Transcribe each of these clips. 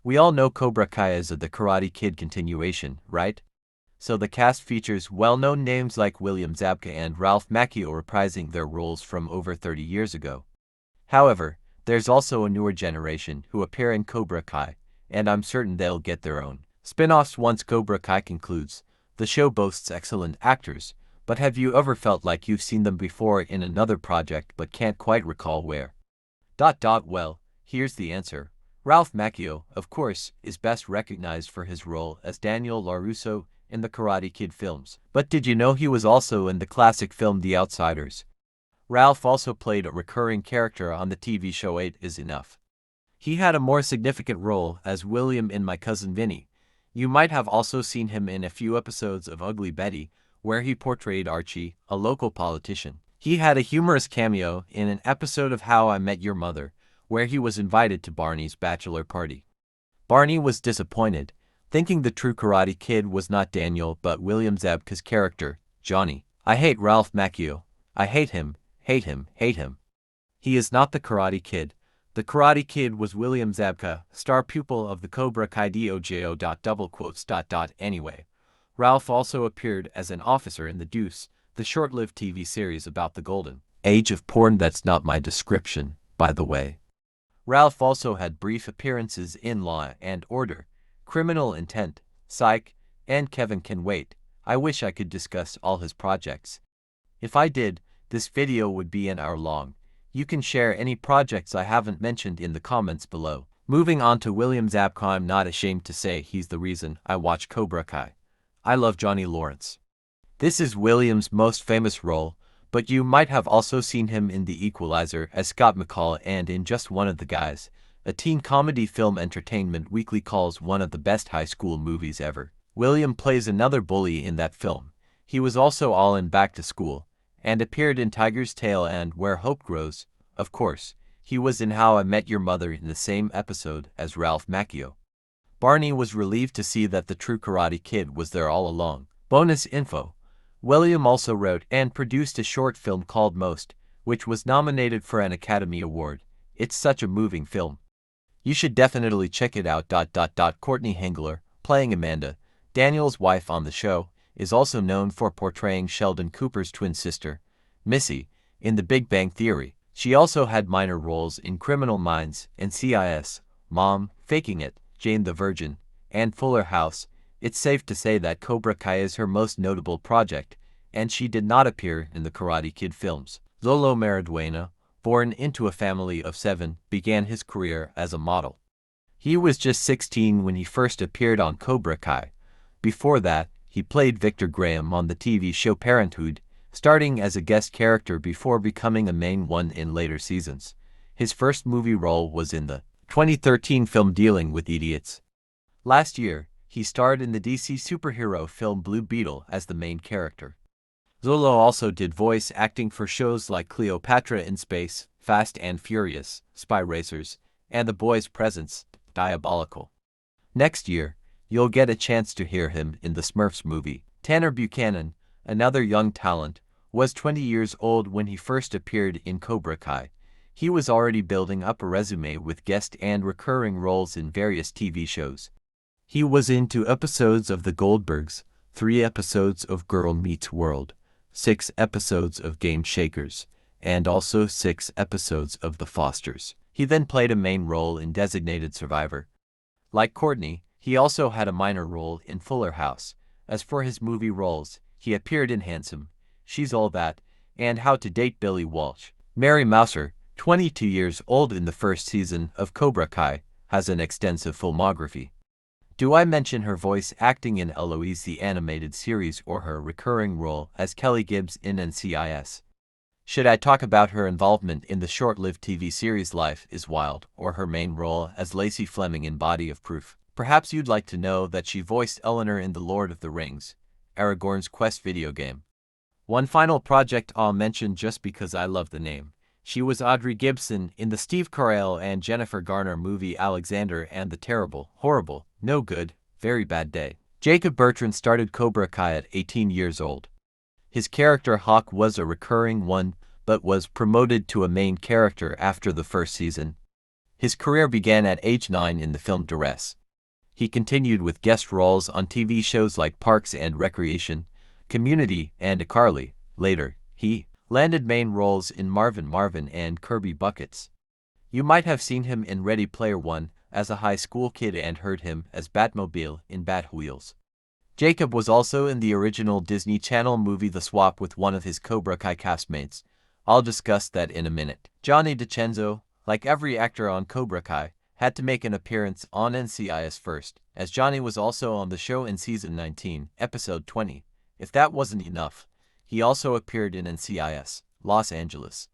We all know Cobra Kai is the Karate Kid continuation, right? So the cast features well-known names like William Zabka and Ralph Macchio reprising their roles from over 30 years ago. However, there's also a newer generation who appear in Cobra Kai, and I'm certain they'll get their own spin-offs once Cobra Kai concludes. The show boasts excellent actors, but have you ever felt like you've seen them before in another project but can't quite recall where? Well, here's the answer. Ralph Macchio, of course, is best recognized for his role as Daniel LaRusso in the Karate Kid films. But did you know he was also in the classic film The Outsiders? Ralph also played a recurring character on the TV show 8 Is Enough. He had a more significant role as William in My Cousin Vinny. You might have also seen him in a few episodes of Ugly Betty, where he portrayed Archie, a local politician. He had a humorous cameo in an episode of How I Met Your Mother, where he was invited to Barney's bachelor party. Barney was disappointed, thinking the true Karate Kid was not Daniel but William Zabka's character, Johnny. I hate Ralph Macchio. I hate him, hate him, hate him. He is not the Karate Kid. The Karate Kid was William Zabka, star pupil of the Cobra Kai dojo. Anyway, Ralph also appeared as an officer in The Deuce, the short-lived TV series about the golden age of porn. That's not my description, by the way. Ralph also had brief appearances in Law and Order, Criminal Intent, Psych, and Kevin Can Wait. I wish I could discuss all his projects. If I did, this video would be an hour long. You can share any projects I haven't mentioned in the comments below. Moving on to William Zabka, I'm not ashamed to say he's the reason I watch Cobra Kai. I love Johnny Lawrence. This is William's most famous role, but you might have also seen him in The Equalizer as Scott McCall and in Just One of the Guys, a teen comedy film Entertainment Weekly calls one of the best high school movies ever. William plays another bully in that film. He was also all in Back to School, and appeared in Tiger's Tail and Where Hope Grows. Of course, he was in How I Met Your Mother in the same episode as Ralph Macchio. Barney was relieved to see that the true Karate Kid was there all along. Bonus info. William also wrote and produced a short film called Most, which was nominated for an Academy Award. It's such a moving film. You should definitely check it out. Courtney Henggeler, playing Amanda, Daniel's wife on the show, is also known for portraying Sheldon Cooper's twin sister, Missy, in The Big Bang Theory. She also had minor roles in Criminal Minds, NCIS, Mom, Faking It, Jane the Virgin, and Fuller House. It's safe to say that Cobra Kai is her most notable project, and she did not appear in the Karate Kid films. Xolo Mariduena, born into a family of 7, began his career as a model. He was just 16 when he first appeared on Cobra Kai. Before that, he played Victor Graham on the TV show Parenthood, starting as a guest character before becoming a main one in later seasons. His first movie role was in the 2013 film Dealing with Idiots. Last year, he starred in the DC superhero film Blue Beetle as the main character. Xolo also did voice acting for shows like Cleopatra in Space, Fast and Furious, Spy Racers, and The Boy's Presence, Diabolical. Next year, you'll get a chance to hear him in the Smurfs movie. Tanner Buchanan, another young talent, was 20 years old when he first appeared in Cobra Kai. He was already building up a resume with guest and recurring roles in various TV shows. He was in 2 episodes of The Goldbergs, 3 episodes of Girl Meets World, 6 episodes of Game Shakers, and also 6 episodes of The Fosters. He then played a main role in Designated Survivor. Like Courtney, he also had a minor role in Fuller House. As for his movie roles, he appeared in Handsome, She's All That, and How to Date Billy Walsh. Mary Mouser, 22 years old in the first season of Cobra Kai, has an extensive filmography. Do I mention her voice acting in Eloise the Animated Series or her recurring role as Kelly Gibbs in NCIS? Should I talk about her involvement in the short-lived TV series Life is Wild or her main role as Lacey Fleming in Body of Proof? Perhaps you'd like to know that she voiced Eleanor in The Lord of the Rings, Aragorn's Quest video game. One final project I'll mention just because I love the name. She was Audrey Gibson in the Steve Carell and Jennifer Garner movie Alexander and the Terrible, Horrible, No Good, Very Bad Day. Jacob Bertrand started Cobra Kai at 18 years old. His character Hawk was a recurring one, but was promoted to a main character after the first season. His career began at age 9 in the film Duress. He continued with guest roles on TV shows like Parks and Recreation, Community, and iCarly. Later, he landed main roles in Marvin and Kirby Buckets. You might have seen him in Ready Player One as a high school kid and heard him as Batmobile in Batwheels. Jacob was also in the original Disney Channel movie The Swap with one of his Cobra Kai castmates. I'll discuss that in a minute. Gianni DeCenzo, like every actor on Cobra Kai, had to make an appearance on NCIS first, as Gianni was also on the show in Season 19, Episode 20. If that wasn't enough, he also appeared in NCIS, Los Angeles.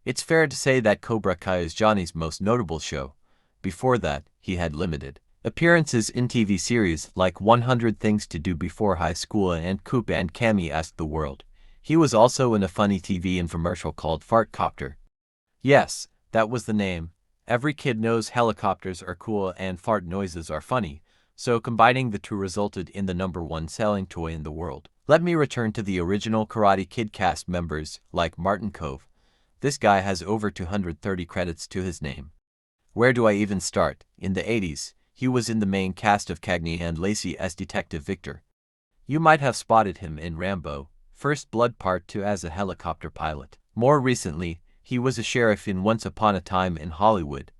It's fair to say that Cobra Kai is Gianni's most notable show. Before that, he had limited appearances in TV series like 100 Things to Do Before High School and Coop and Cammy Ask the World. He was also in a funny TV infomercial called Fartcopter. Yes, that was the name. Every kid knows helicopters are cool and fart noises are funny, so combining the two resulted in the #1 selling toy in the world. Let me return to the original Karate Kid cast members like Martin Kove. This guy has over 230 credits to his name. Where do I even start? In the 80s, he was in the main cast of Cagney and Lacey as Detective Victor. You might have spotted him in Rambo, First Blood Part 2 as a helicopter pilot. More recently, he was a sheriff in Once Upon a Time in Hollywood.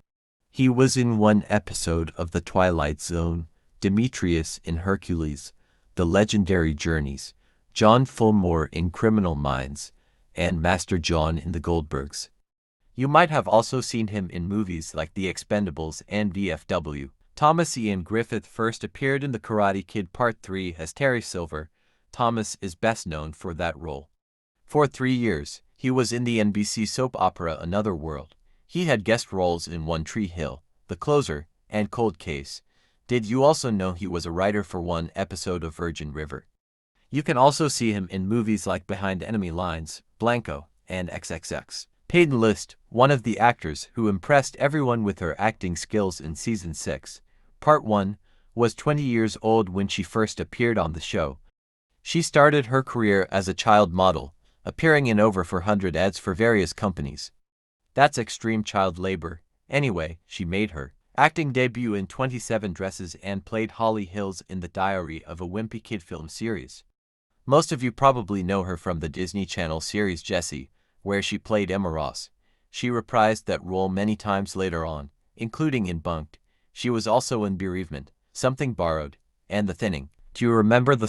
He was in one episode of The Twilight Zone, Demetrius in Hercules, The Legendary Journeys, John Fulmore in Criminal Minds, and Master John in The Goldbergs. You might have also seen him in movies like The Expendables and VFW. Thomas Ian Griffith first appeared in The Karate Kid Part 3 as Terry Silver. Thomas is best known for that role. For 3 years, he was in the NBC soap opera Another World. He had guest roles in One Tree Hill, The Closer, and Cold Case. Did you also know he was a writer for one episode of Virgin River? You can also see him in movies like Behind Enemy Lines, Blanco, and XXX. Peyton List, one of the actors who impressed everyone with her acting skills in Season 6, Part 1, was 20 years old when she first appeared on the show. She started her career as a child model, appearing in over 400 ads for various companies. That's extreme child labor. Anyway, she made her acting debut in 27 Dresses and played Holly Hills in the Diary of a Wimpy Kid film series. Most of you probably know her from the Disney Channel series Jessie, where she played Emma Ross. She reprised that role many times later on, including in Bunked. She was also in Bereavement, Something Borrowed, and The Thinning. Do you remember the